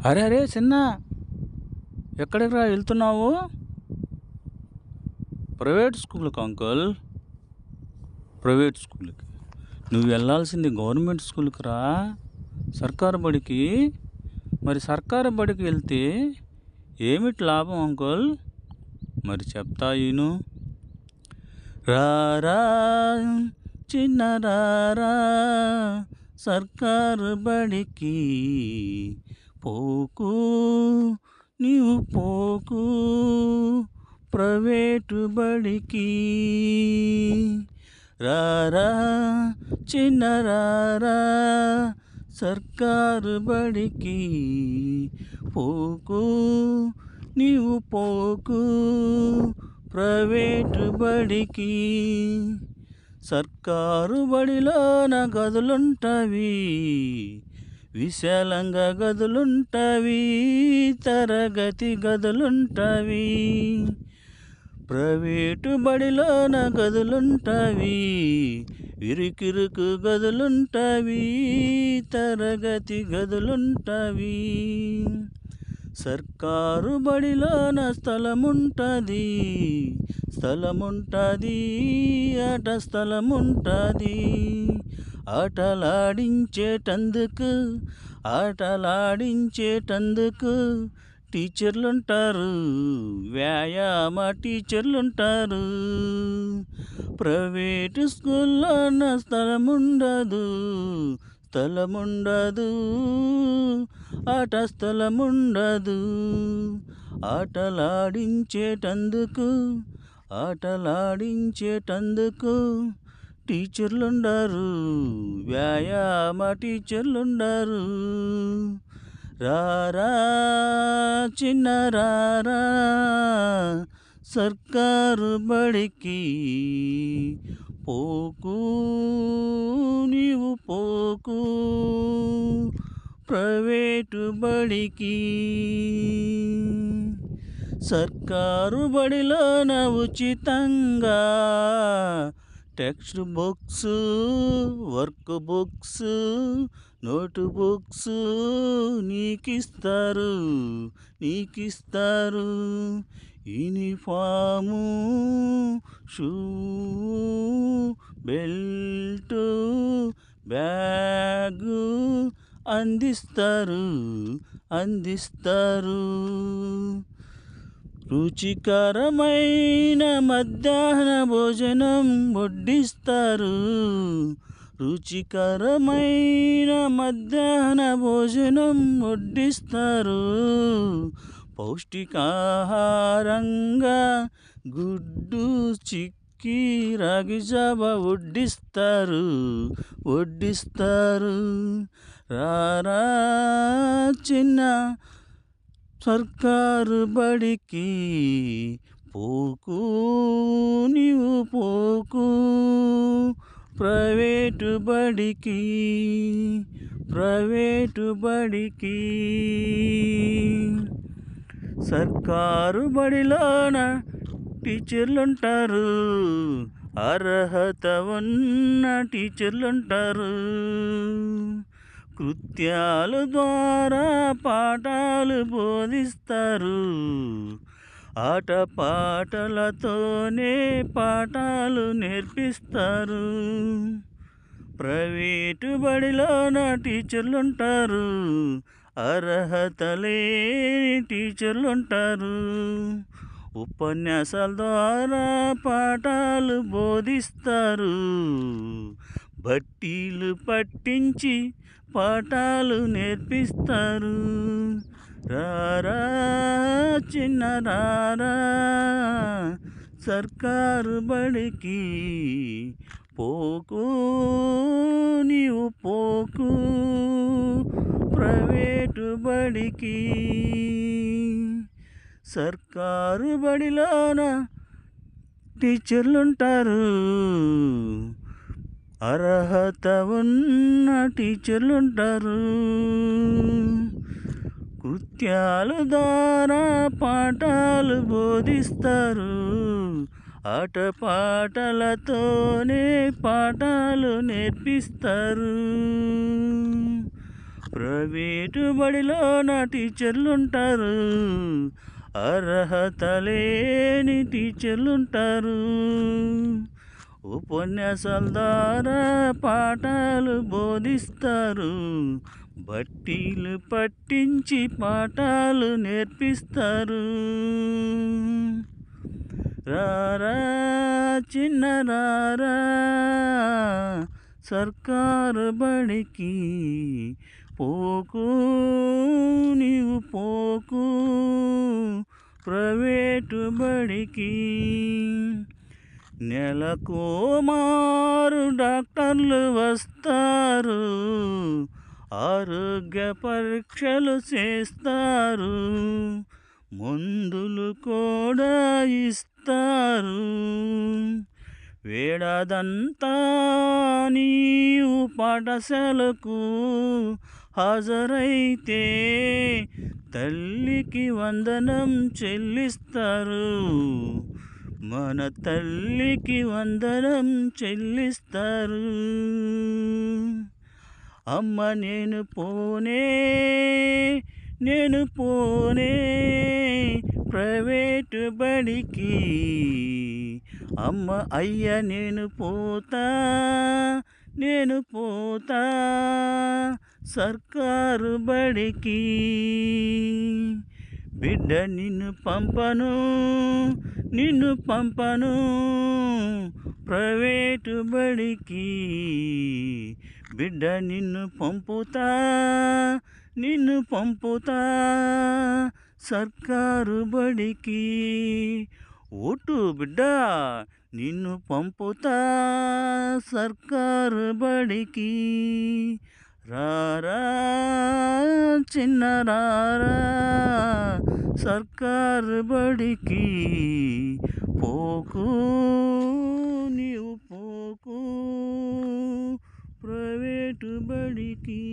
అరే అరే చిన్న, ఎక్కడికి రా వెళ్తున్నావు? ప్రైవేట్ స్కూల్కి అంకుల్, ప్రైవేట్ స్కూల్కి. నువ్వు వెళ్ళాల్సింది గవర్నమెంట్ స్కూల్కి రా, సర్కారు బడికి. మరి సర్కారు బడికి వెళ్తే ఏమిటి లాభం అంకుల్? మరి చెప్తా ఈను. రారా చిన్న రారా, సర్కారు బడికి పోకు, నీవు పోకు ప్రైవేటు బడికి. రారా చిన్న రారా, సర్కారు బడికి పోకు, నీవు పోకు ప్రైవేటు బడికి. సర్కారు బడిలోన గదులుంటవి, విశాలంగా గదులుంటవి, తరగతి గదులుంటవి. ప్రైవేటు బడిలోన గదులుంటవి, ఇరుకిరుకు గదులుంటవి, తరగతి గదులుంటవి. సర్కారు బడిలోన స్థలముంటది, ఆట స్థలముంటది. ఆటలాడించేటందుకు టీచర్లుంటారు, వ్యాయామ టీచర్లుంటారు. ప్రైవేటు స్కూల్లోన స్థలముండదు, ఆట స్థలముండదు. ఆటలాడించేటందుకు టీచర్లుండరు, వ్యాయామ టీచర్లుండరు. రారా చిన్న రారా, సర్కారు బడికి పోకు, నీవు పోకు ప్రైవేటు బడికి. సర్కారు బడిలోన ఉచితంగా text books, work books, note books నీకిస్తారు. యూనిఫాము, షూ, బెల్టు, బ్యాగు అందిస్తారు. రుచికరమైన మధ్యాహ్న భోజనం వడ్డిస్తారు. పౌష్టికాహారంగా గుడ్డు, చిక్కీ, రాగి జావ వడ్డిస్తారు. రారా చిన్న, సర్కారు బడికి పోకు, నీవు పోకు ప్రైవేటు బడికి. సర్కారు బడిలోన టీచర్లుంటారు, అర్హత ఉన్న టీచర్లుంటారు. కృత్యాల ద్వారా పాఠాలు బోధిస్తారు, ఆటపాటలతోనే పాఠాలు నేర్పిస్తారు. ప్రైవేటు బడిలోన టీచర్లుంటారు, అర్హత లేని టీచర్లుంటారు. ఉపన్యాసాల ద్వారా పాఠాలు బోధిస్తారు, బట్టీలు పట్టించి పాఠాలు నేర్పిస్తారు. రారా చిన్న రారా, సర్కారు బడికి పోకు, నీవు పోకు ప్రైవేటు బడికి. సర్కారు బడిలోన టీచర్లుంటారు, అర్హత ఉన్న టీచర్లుంటారు. కృత్యాల ద్వారా పాఠాలు బోధిస్తారు, ఆటపాటలతోనే పాఠాలు నేర్పిస్తారు. ప్రైవేటు బడిలోన టీచర్లుంటారు, అర్హత లేని టీచర్లుంటారు. ఉపన్యాసాల ద్వారా పాఠాలు బోధిస్తారు, బట్టీలు పట్టించి పాఠాలు నేర్పిస్తారు. రారా చిన్న రారా సర్కారు బడికి, పోకు నీవు పోకు ప్రైవేటు బడికి. నెలకు మారు డాక్టర్లు వస్తారు, ఆరోగ్య పరీక్షలు చేస్తారు, మందులు కూడా ఇస్తారు. వేడాదంతా నీవు పాఠశాలకు హాజరైతే తల్లికి వందనం చెల్లిస్తారు, మన తల్లికి వందనం చెల్లిస్తారు. అమ్మ నేను పోనే ప్రైవేటు బడికి, అమ్మ అయ్య నేను పోతా సర్కారు బడికి. బిడ్డ నిన్ను పంపను ప్రైవేటు బడికి, బిడ్డ నిన్ను పంపుతా సర్కారు బడికి. ఓటు బిడ్డ నిన్ను పంపుతా సర్కారు బడికి. రారా చిన్న రారా సర్కారు బడికి, పోకు నీవు పోకు ప్రైవేటు బడికి.